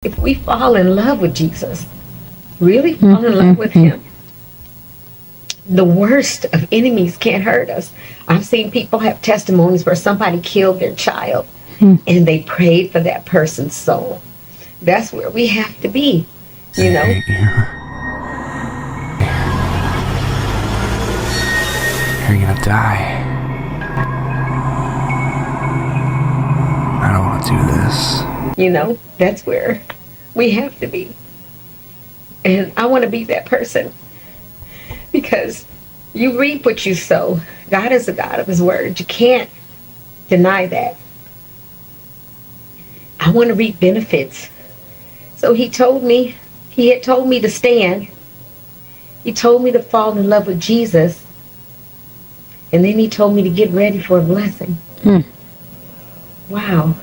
If we fall in love with Jesus, really fall in love with him, the worst of enemies can't hurt us. I've seen people have testimonies where somebody killed their child and they prayed for that person's soul. That's where we have to be, you know. You're gonna die. I don't want to do this. You know, that's where we have to be. And I want to be that person. Because you reap what you sow. God is a God of his word. You can't deny that. I want to reap benefits. So he had told me to stand. He told me to fall in love with Jesus. And then he told me to get ready for a blessing. Wow.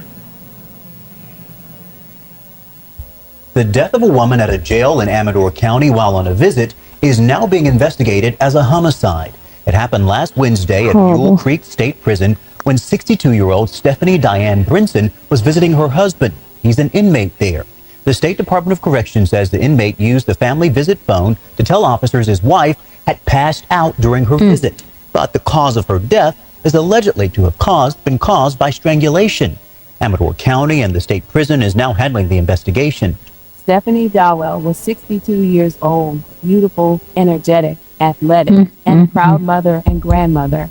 The death of a woman at a jail in Amador County while on a visit is now being investigated as a homicide. It happened last Wednesday at Mule Creek State Prison when 62-year-old Stevi-D Brinson was visiting her husband. He's an inmate there. The State Department of Corrections says the inmate used the family visit phone to tell officers his wife had passed out during her visit. But the cause of her death is allegedly to have been caused by strangulation. Amador County and the state prison is now handling the investigation. Stephanie Dowell was 62 years old, beautiful, energetic, athletic, and a proud mother and grandmother.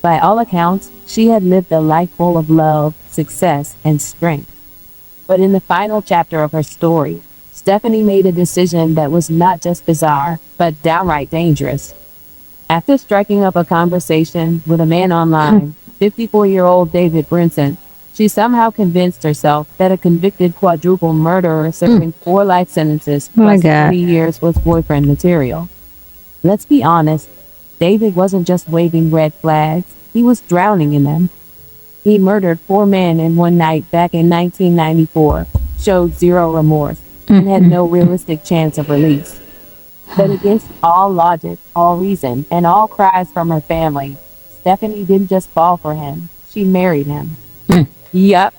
By all accounts, she had lived a life full of love, success, and strength. But in the final chapter of her story, Stephanie made a decision that was not just bizarre, but downright dangerous. After striking up a conversation with a man online, 54-year-old David Brinson, she somehow convinced herself that a convicted quadruple murderer serving 4 life sentences plus 3 years was boyfriend material. Let's be honest, David wasn't just waving red flags, he was drowning in them. He murdered 4 men in one night back in 1994, showed zero remorse, and had no realistic chance of release. But against all logic, all reason, and all cries from her family, Stephanie didn't just fall for him, she married him. Yup.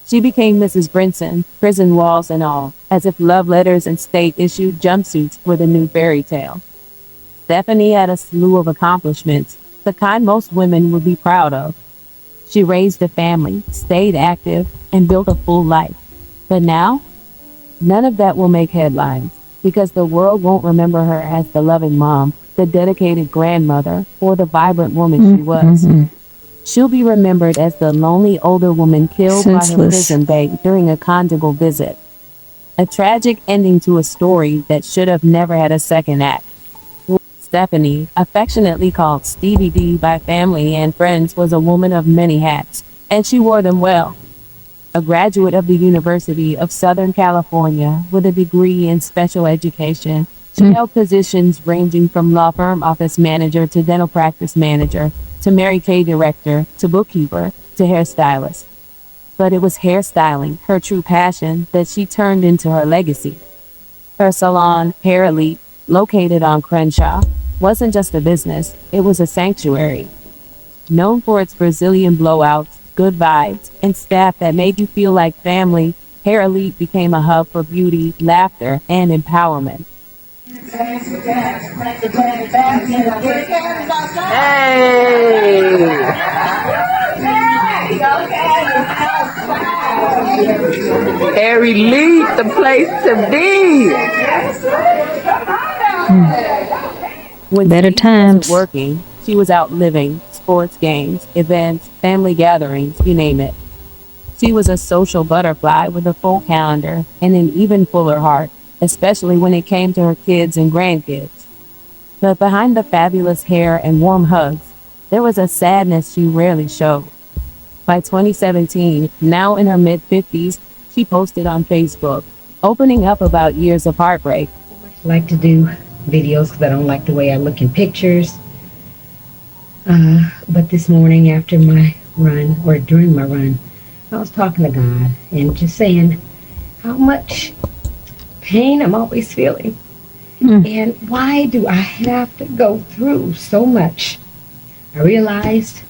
She became Mrs. Brinson, prison walls and all, as if love letters and state-issued jumpsuits were the new fairy tale. Stephanie had a slew of accomplishments, the kind most women would be proud of. She raised a family, stayed active, and built a full life. But now, none of that will make headlines, because the world won't remember her as the loving mom, the dedicated grandmother, or the vibrant woman she was. She'll be remembered as the lonely older woman killed by her prison bae during a conjugal visit. A tragic ending to a story that should have never had a second act. Stephanie, affectionately called Stevi-D by family and friends, was a woman of many hats, and she wore them well. A graduate of the University of Southern California with a degree in special education, she held positions ranging from law firm office manager to dental practice manager, to Mary Kay director, to bookkeeper, to hairstylist. But it was hairstyling, her true passion, that she turned into her legacy. Her salon, Hair Elite, located on Crenshaw, wasn't just a business, it was a sanctuary. Known for its Brazilian blowouts, good vibes, and staff that made you feel like family, Hair Elite became a hub for beauty, laughter, and empowerment. Hair Elite, the place to be. When Better Steve times. wasn't working, she was out living, sports games, events, family gatherings, you name it. She was a social butterfly with a full calendar and an even fuller heart, especially when it came to her kids and grandkids. But behind the fabulous hair and warm hugs, there was a sadness she rarely showed. By 2017, now in her mid-50s, she posted on Facebook, opening up about years of heartbreak. I like to do videos because I don't like the way I look in pictures. But this morning after my run, or during my run, I was talking to God and just saying how much pain I'm always feeling. And why do I have to go through so much? I realized,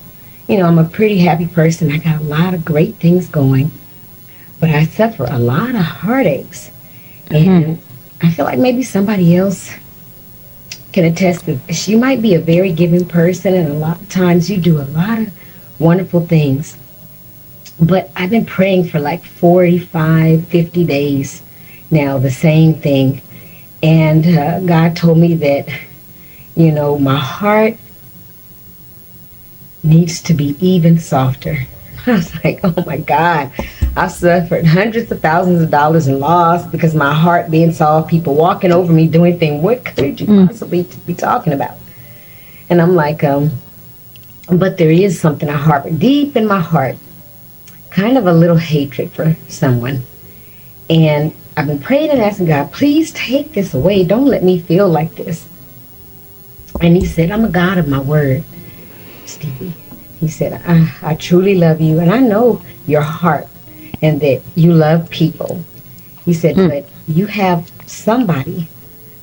I'm a pretty happy person. I got a lot of great things going. but I suffer a lot of heartaches. And I feel like maybe somebody else can attest to this. You might be a very giving person, and a lot of times you do a lot of wonderful things. But I've been praying for like 45, 50 days now, the same thing. And God told me that, my heart needs to be even softer. I was like, oh my God, I suffered hundreds of thousands of dollars in loss because my heart being soft, people walking over me doing things. What could you possibly be talking about? And I'm like, but there is something I harbor deep in my heart, kind of a little hatred for someone. And I've been praying and asking God, please take this away. Don't let me feel like this. And he said, I'm a God of my word, Stevie. He said, I truly love you, and I know your heart and that you love people. He said, but you have somebody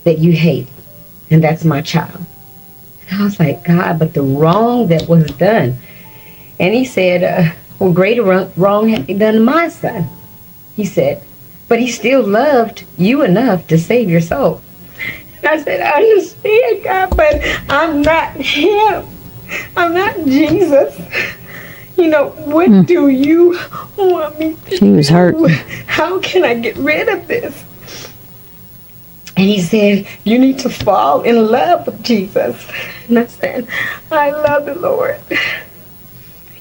that you hate, and that's my child. And I was like, God, but the wrong that was done. And he said, well, greater wrong had been done to my son. He said, but he still loved you enough to save your soul. And I said, I understand, God, but I'm not him. I'm not Jesus. What do you want me to do? She was hurt. How can I get rid of this? And he said, you need to fall in love with Jesus. And I said, I love the Lord.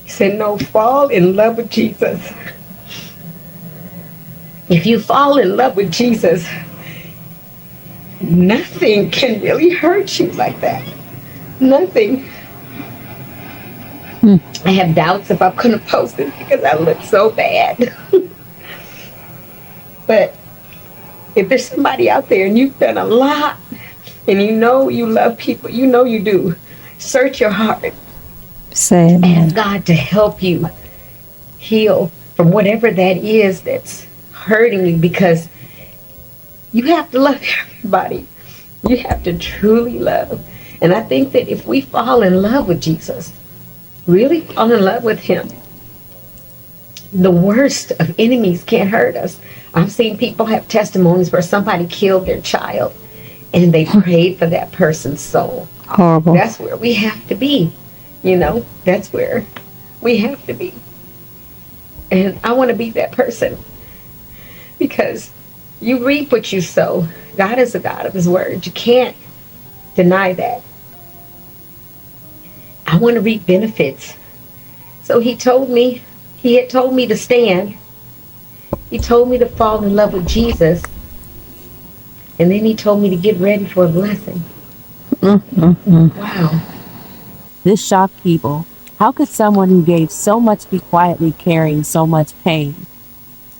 He said, no, fall in love with Jesus. If you fall in love with Jesus, nothing can really hurt you like that. Nothing. I have doubts if I'm going to post this because I look so bad. But if there's somebody out there and you've done a lot and you love people, you do, search your heart. Say it, man. Ask God to help you heal from whatever that is that's hurting you, because you have to love everybody. You have to truly love. And I think that if we fall in love with Jesus, really fall in love with him, the worst of enemies can't hurt us. I've seen people have testimonies where somebody killed their child and they prayed for that person's soul. Horrible. That's where we have to be. That's where we have to be. And I want to be that person, because you reap what you sow. God is a God of his word. You can't deny that. I want to reap benefits. So he had told me to stand. He told me to fall in love with Jesus. And then he told me to get ready for a blessing. Wow. This shocked people. How could someone who gave so much be quietly carrying so much pain?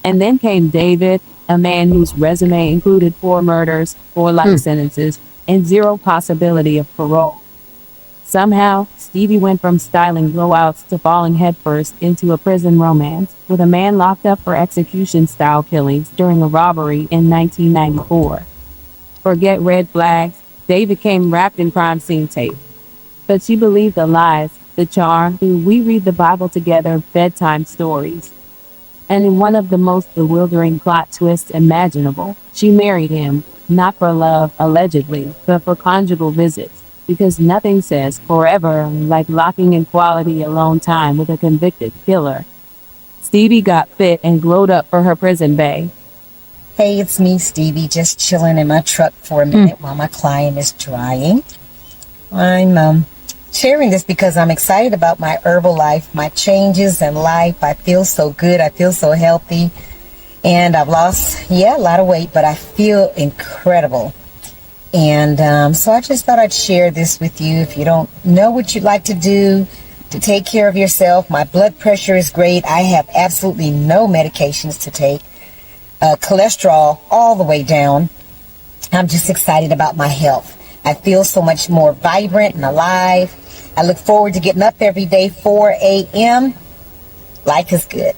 And then came David, a man whose resume included 4 murders, 4 life sentences, and 0 possibility of parole. Somehow, Stevie went from styling blowouts to falling headfirst into a prison romance with a man locked up for execution-style killings during a robbery in 1994. Forget red flags, David came wrapped in crime scene tape. But she believed the lies, the charm, we read the Bible together, bedtime stories. And in one of the most bewildering plot twists imaginable, she married him, not for love, allegedly, but for conjugal visits, because nothing says forever like locking in quality alone time with a convicted killer. Stevie got fit and glowed up for her prison bae. Hey, it's me, Stevie, just chilling in my truck for a minute while my client is drying. I'm sharing this because I'm excited about my herbal life, my changes in life. I feel so good. I feel so healthy. And I've lost, a lot of weight, but I feel incredible. And so I just thought I'd share this with you. If you don't know what you'd like to do to take care of yourself, my blood pressure is great. I have absolutely no medications to take. Cholesterol all the way down. I'm just excited about my health. I feel so much more vibrant and alive. I look forward to getting up every day, 4 a.m. Life is good.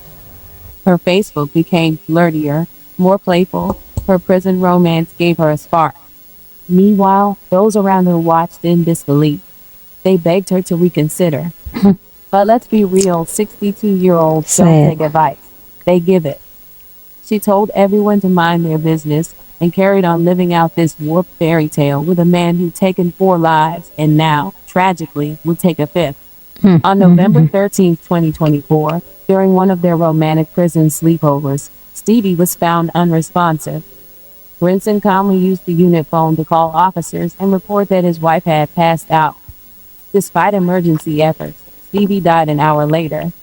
Her Facebook became flirtier, more playful. Her prison romance gave her a spark. Meanwhile, those around her watched in disbelief. They begged her to reconsider. But let's be real, 62-year-olds don't take advice. They give it. She told everyone to mind their business and carried on living out this warped fairy tale with a man who'd taken 4 lives and now, tragically, would take a 5th. On November 13th, 2024, during one of their romantic prison sleepovers, Stevie was found unresponsive. Brinson calmly used the unit phone to call officers and report that his wife had passed out. Despite emergency efforts, Stevie died an hour later.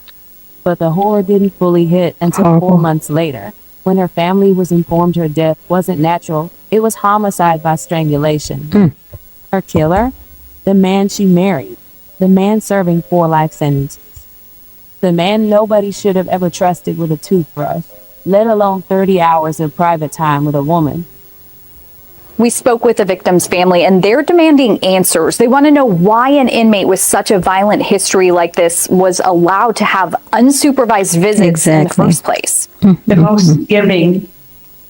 But the horror didn't fully hit until 4 months later, when her family was informed her death wasn't natural, it was homicide by strangulation. Her killer? The man she married. The man serving 4 life sentences. The man nobody should have ever trusted with a toothbrush, let alone 30 hours of private time with a woman. We spoke with the victim's family, and they're demanding answers. They want to know why an inmate with such a violent history like this was allowed to have unsupervised visits in the first place. The most giving,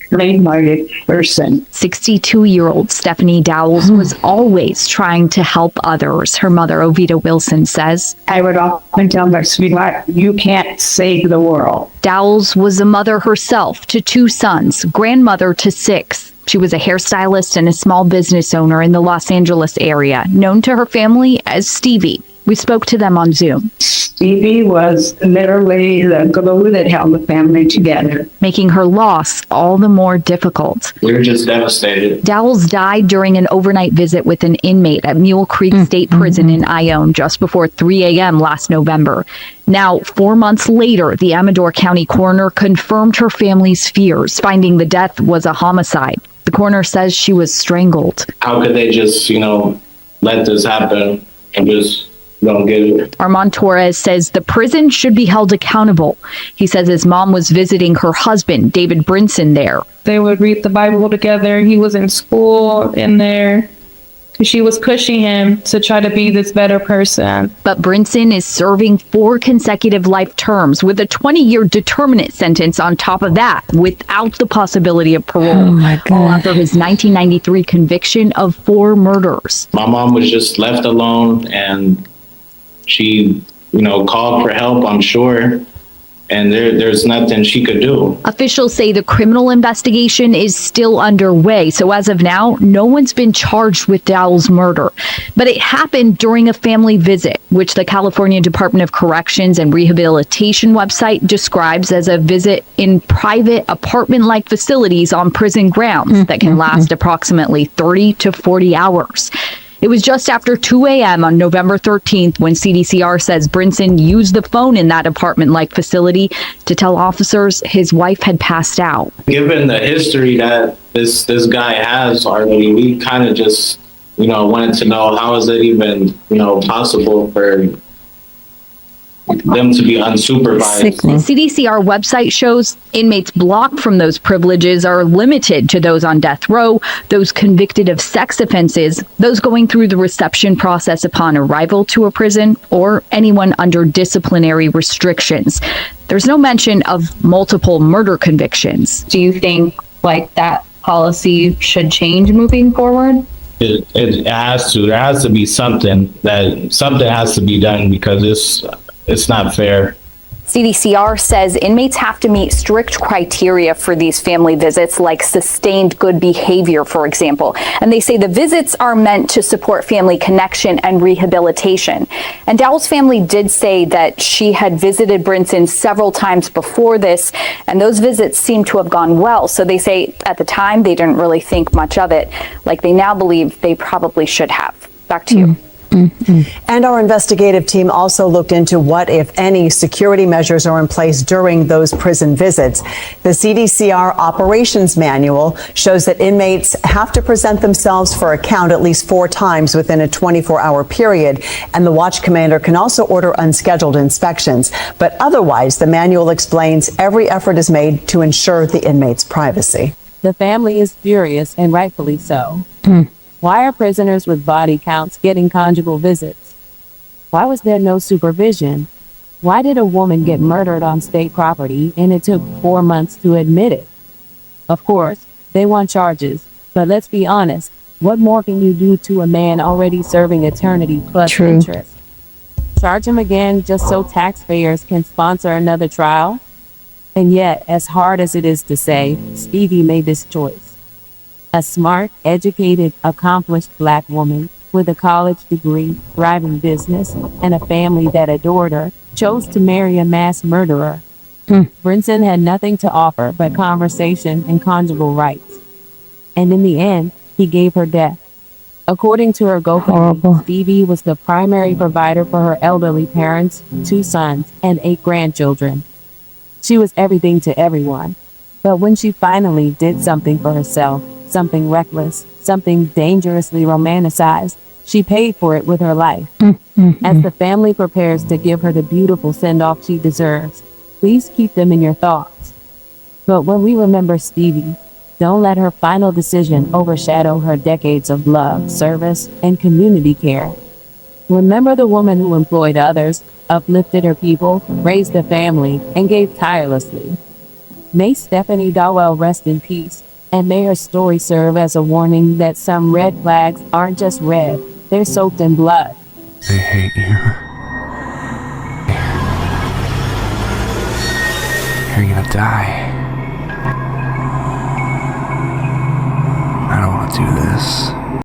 kind-hearted person. 62-year-old Stephanie Dowell was always trying to help others. Her mother, Ovita Wilson, says, I would often tell my sweetheart, you can't save the world. Dowell was a mother herself to 2 sons, grandmother to 6. She was a hairstylist and a small business owner in the Los Angeles area, known to her family as Stevie. We spoke to them on Zoom. Stevie was literally the glue that held the family together, making her loss all the more difficult. We were just devastated. Dowell died during an overnight visit with an inmate at Mule State Prison in Ione just before 3 a.m. last November. Now, 4 months later, the Amador County coroner confirmed her family's fears, finding the death was a homicide. The coroner says she was strangled. How could they just, let this happen and just don't get it? Armand Torres says the prison should be held accountable. He says his mom was visiting her husband, David Brinson, there. They would read the Bible together. He was in school in there. She was pushing him to try to be this better person. But Brinson is serving 4 consecutive life terms with a 20-year determinate sentence on top of that, without the possibility of parole. Oh my God. All after his 1993 conviction of 4 murders. My mom was just left alone, and she, called for help, I'm sure. And there's nothing she could do. Officials say the criminal investigation is still underway. So as of now, no one's been charged with Dowell's murder. But it happened during a family visit, which the California Department of Corrections and Rehabilitation website describes as a visit in private apartment-like facilities on prison grounds that can last approximately 30 to 40 hours. It was just after 2 a.m. on November 13th when CDCR says Brinson used the phone in that apartment-like facility to tell officers his wife had passed out. Given the history that this guy has already, we kind of just, wanted to know how is it even, possible for them to be unsupervised. The CDCR website shows inmates blocked from those privileges are limited to those on death row, those convicted of sex offenses, those going through the reception process upon arrival to a prison, or anyone under disciplinary restrictions. There's no mention of multiple murder convictions. Do you think that policy should change moving forward? It has to. There has to be something has to be done because it's not fair. CDCR says inmates have to meet strict criteria for these family visits, like sustained good behavior, for example. And they say the visits are meant to support family connection and rehabilitation. And Dowell's family did say that she had visited Brinson several times before this, and those visits seem to have gone well. So they say at the time they didn't really think much of it, like they now believe they probably should have. Back to you. And our investigative team also looked into what, if any, security measures are in place during those prison visits. The CDCR operations manual shows that inmates have to present themselves for account at least 4 times within a 24-hour period, and the watch commander can also order unscheduled inspections. But otherwise, the manual explains every effort is made to ensure the inmate's privacy. The family is furious, and rightfully so. Why are prisoners with body counts getting conjugal visits? Why was there no supervision? Why did a woman get murdered on state property and it took 4 months to admit it? Of course, they want charges, but let's be honest, what more can you do to a man already serving eternity plus interest? Charge him again just so taxpayers can sponsor another trial? And yet, as hard as it is to say, Stevie made this choice. A smart, educated, accomplished black woman with a college degree, thriving business, and a family that adored her, chose to marry a mass murderer. Brinson had nothing to offer but conversation and conjugal rights. And in the end, he gave her death. According to her GoFundMe, Stevie was the primary provider for her elderly parents, 2 sons, and 8 grandchildren. She was everything to everyone. But when she finally did something for herself, something reckless, something dangerously romanticized, she paid for it with her life. As the family prepares to give her the beautiful send-off she deserves, please keep them in your thoughts. But when we remember Stevie, don't let her final decision overshadow her decades of love, service, and community care. Remember the woman who employed others, uplifted her people, raised a family, and gave tirelessly. May Stephanie Dowell rest in peace, and may her story serve as a warning that some red flags aren't just red, they're soaked in blood. They hate you. You're gonna die. I don't want to do this.